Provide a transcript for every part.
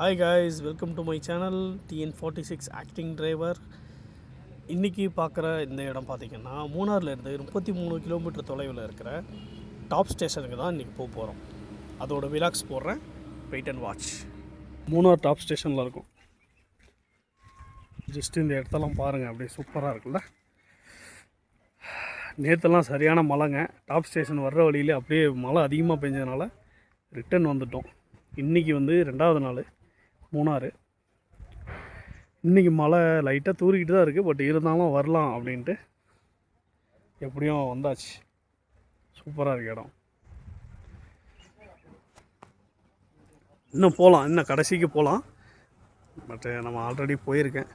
Hi guys, welcome to my channel TN46 acting driver. இன்றைக்கி பார்க்குற இந்த இடம் பார்த்திங்கன்னா மூணார்லேருந்து 33 கிலோமீட்டர் தொலைவில் இருக்கிற டாப் ஸ்டேஷனுக்கு தான் இன்றைக்கி போகிறோம். அதோட விலாக்ஸ் போடுறேன், wait and watch. Munnar top ஸ்டேஷனில் இருக்கும். ஜஸ்ட் இந்த இடத்தெல்லாம் பாருங்கள், அப்படியே சூப்பராக இருக்குல்ல. நேற்றுலாம் சரியான மழைங்க. டாப் ஸ்டேஷன் வர்ற வழியிலே அப்படியே மழை அதிகமாக பெஞ்சதுனால ரிட்டன் வந்துட்டோம். இன்றைக்கி வந்து 2வது நாள் மூணாறு. இன்றைக்கி மழை லைட்டாக தூரிக்கிட்டு தான் இருக்குது, பட் இருந்தாலும் வரலாம் அப்படின்ட்டு எப்படியும் வந்தாச்சு. சூப்பராக இருக்குது இடம். இன்னும் போகலாம், இன்னும் கடைசிக்கு போகலாம். பட் நம்ம ஆல்ரெடி போயிருக்கேன்.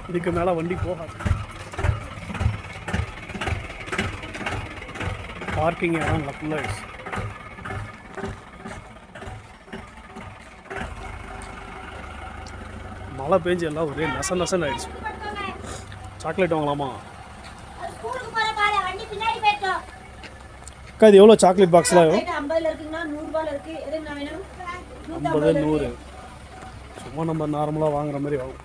இதுக்கு மேலே வண்டி போகாது. பார்க்கிங் இடம் இல்லை, ஃபுல்லாக. மழை பெஞ்சு எல்லாம் ஒரே நசன்னு ஆயிடுச்சு. சாக்லேட் வாங்கலாமா அக்கா? இது எவ்வளோ சாக்லேட் பாக்ஸ்லாம்? 50 100. சும்மா நம்ம நார்மலாக வாங்குற மாதிரி வாங்கும்.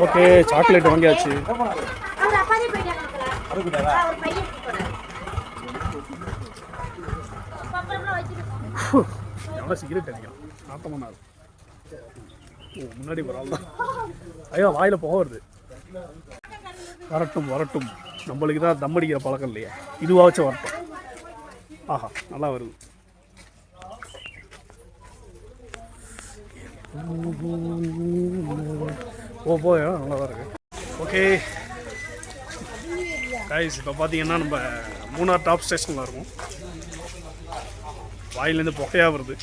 ஓகே, சாக்லேட் வாங்கியாச்சு. எவ்வளோ சிகரெட் அடிக்கலாம், நாட்டமாக முன்னாடி பரவாயில்ல. ஐயோ, வாயில் போக வருது. வரட்டும், நம்மளுக்கு தான் தம் அடிக்கிற பழக்கம் இல்லையா, இதுவாச்சும் வரட்டும். ஆஹா, நல்லா வருது. போயா, நல்லா தான் இருக்குது. ஓகே கைஸ், இப்போ பார்த்தீங்கன்னா நம்ம மூணார் டாப் ஸ்டேஷனில் இருக்கும். வாயிலேருந்து புகையாக வருது.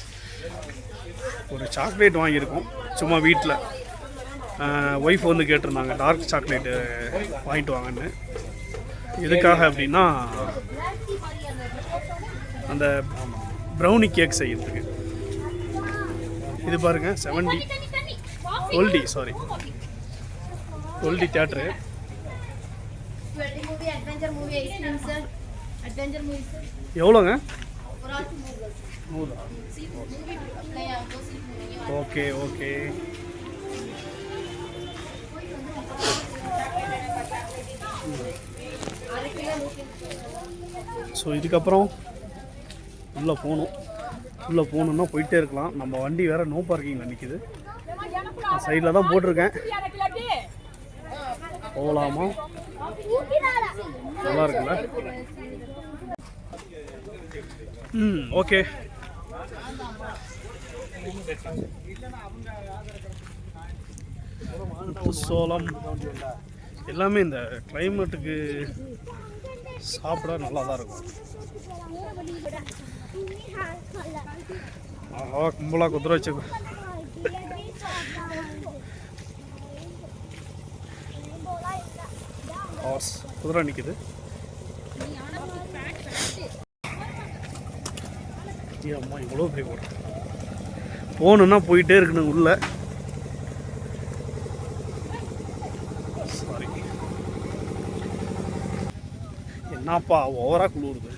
ஒரு சாக்லேட் வாங்கியிருக்கோம் சும்மா வீட்டில். ஒய்ஃப் வந்து கேட்டிருந்தாங்க டார்க் சாக்லேட்டு வாங்கிட்டு வாங்கன்னு. எதுக்காக அப்படின்னா அந்த ப்ரௌனி கேக் செய்யறதுக்கு. இது பாருங்கள், 12D தியேட்டரு. எவ்வளோங்க? 100. ஓகே. ஸோ இதுக்கப்புறம் உள்ளே போகணுன்னா போயிட்டே இருக்கலாம். நம்ம வண்டி வேறு நோ பார்க்கிங்கில் நிற்கிது. சைடில் தான் போட்டிருக்கேன். போகலாமா? நல்லா இருக்குல்ல? ஓகே. சோளம் எல்லாமே இந்த கிளைமேட்டுக்கு சாப்பிட நல்லா தான் இருக்கும். கும்பலாக குதிரை வச்சு குதிரை நிற்குது. அம்மா, இவ்வளோ பெரிய போகிறேன். போகணுன்னா போயிட்டே இருக்கணும் உள்ள. சாரி, என்னப்பா ஓவராக குளிருது.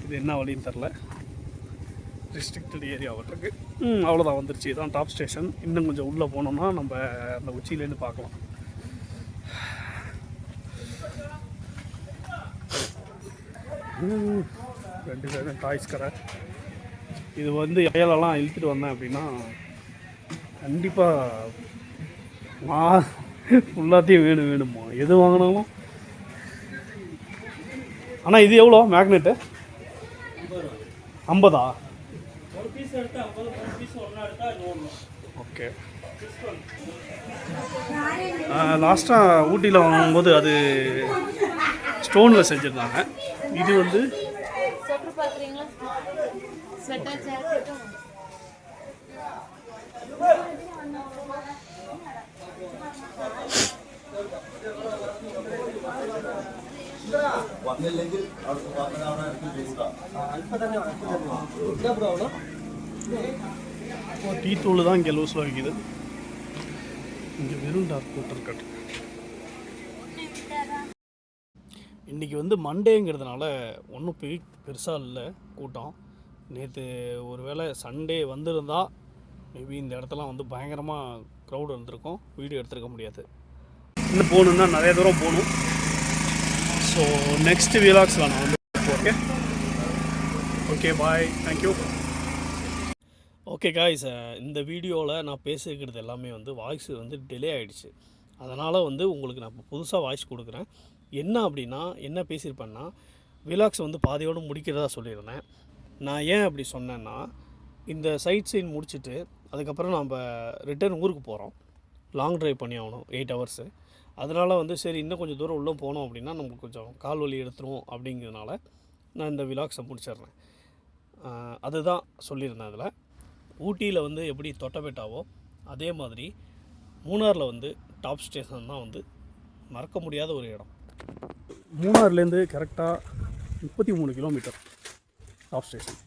இது என்ன வழின்னு தெரில. ரெஸ்ட்ரிக்டட் ஏரியா இருக்கு. அவ்வளோதான், வந்துருச்சு. இதான் டாப் ஸ்டேஷன். இன்னும் கொஞ்சம் உள்ளே போனோம்னா நம்ம அந்த உச்சியிலேருந்து பார்க்கலாம். ரெண்டு பேரும் டாய்ஸ் கடை. இது வந்து இடையிலலாம் இழுத்துட்டு வந்தேன் அப்படின்னா கண்டிப்பாக ஃபுல்லாத்தையும் வேணுமா எது வாங்கினாலும். ஆனால் இது எவ்வளோ மேக்னெட்டு? 50. ஓகே. லாஸ்ட்டாக ஊட்டியில் வாங்கும்போது அது ஸ்டோனில் செஞ்சுருந்தாங்க. இது வந்து വന്നില്ലെങ്കിൽ അവിടുത്തെ പറഞ്ഞതാണ് എനിക്ക് டீ தூள் தான் இங்கே லூஸில் வைக்குது. இங்கே வெறும் டார்க் போட்டிருக்கட்டு. இன்றைக்கி வந்து மண்டேங்கிறதுனால ஒன்றும் பெருசாக இல்லை கூட்டம். நேற்று ஒரு வேளை சண்டே வந்திருந்தால் மேபி இந்த இடத்தெல்லாம் வந்து பயங்கரமாக க்ரௌட் இருந்திருக்கும், வீடியோ எடுத்துருக்க முடியாது. இன்னும் போகணுன்னா நிறைய தூரம் போகணும். ஸோ நெக்ஸ்ட் வீலாக்ஸில் நான் வந்து okay okay bye, thank you. Okay guys, இந்த வீடியோவில் நான் பேசியிருக்கிறது எல்லாமே வந்து வாய்ஸ் வந்து டிலே ஆகிடுச்சு. அதனால் வந்து உங்களுக்கு நான் இப்போ புதுசாக வாய்ஸ் கொடுக்குறேன். என்ன அப்படின்னா, என்ன பேசியிருப்பேன்னா, விலாக்ஸ் வந்து பாதியோடு முடிக்கிறதா சொல்லியிருந்தேன். நான் ஏன் அப்படி சொன்னேன்னா, இந்த சைட் சீன் முடிச்சுட்டு அதுக்கப்புறம் நம்ம ரிட்டர்ன் ஊருக்கு போகிறோம். லாங் ட்ரைவ் பண்ணி ஆகணும் 8 ஹவர்ஸு. அதனால் வந்து சரி இன்னும் கொஞ்சம் தூரம் உள்ளே போனோம் அப்படின்னா நமக்கு கொஞ்சம் கால் வலி எடுத்துரும் அப்படிங்கிறதுனால நான் இந்த விலாக்ஸை முடிச்சிடுறேன். அதுதான் சொல்லியிருந்தேன். அதில் ஊட்டியில் வந்து எப்படி தொட்டபெட்டாவோ அதே மாதிரி மூணாரில் வந்து டாப் ஸ்டேஷன் தான் வந்து மறக்க முடியாத ஒரு இடம். மூணார்லேருந்து கரெக்டாக 33 கிலோமீட்டர் டாப் ஸ்டேஷன்.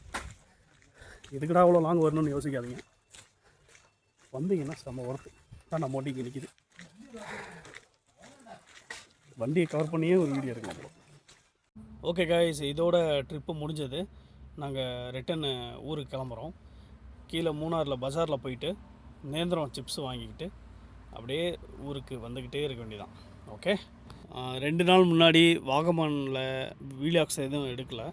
இதுக்கடா அவ்வளோ லாங் வரணும்னு யோசிக்காதீங்க. வந்தீங்கன்னா செம்ம ஒர்த்து தான். நம்ம வண்டிக்கு நிற்கிது. வண்டியை கவர் பண்ணியே ஒரு வீடியோ எடுக்கலாம். ஓகே காய்ஸ், இதோட ட்ரிப்பு முடிஞ்சது. நாங்கள் ரிட்டன் ஊருக்கு கிளம்புறோம். கீழே மூணாரில் பஜாரில் போயிட்டு நேந்திரம் சிப்ஸ் வாங்கிக்கிட்டு அப்படியே ஊருக்கு வந்துக்கிட்டே இருக்க வேண்டியதான். ஓகே, 2 நாள் முன்னாடி வாகமானில் வீலாக்ஸ் எதுவும் எடுக்கலை,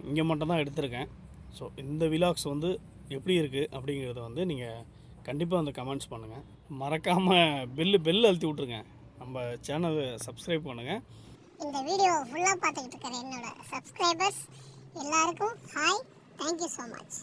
இங்கே மட்டும்தான் எடுத்திருக்கேன். ஸோ இந்த விலாக்ஸ் வந்து எப்படி இருக்குது அப்படிங்கிறத வந்து நீங்கள் கண்டிப்பாக வந்து கமெண்ட்ஸ் பண்ணுங்கள். மறக்காமல் பெல் அழுத்தி விட்ருங்க. நம்ம சேனலை சப்ஸ்கிரைப் பண்ணுங்கள். இந்த வீடியோ ஃபுல்லாக பார்த்துக்கிட்டு இருக்கிற என்னோட சப்ஸ்கிரைபர்ஸ் எல்லாருக்கும் ஹாய், தேங்க்யூ ஸோ மச்.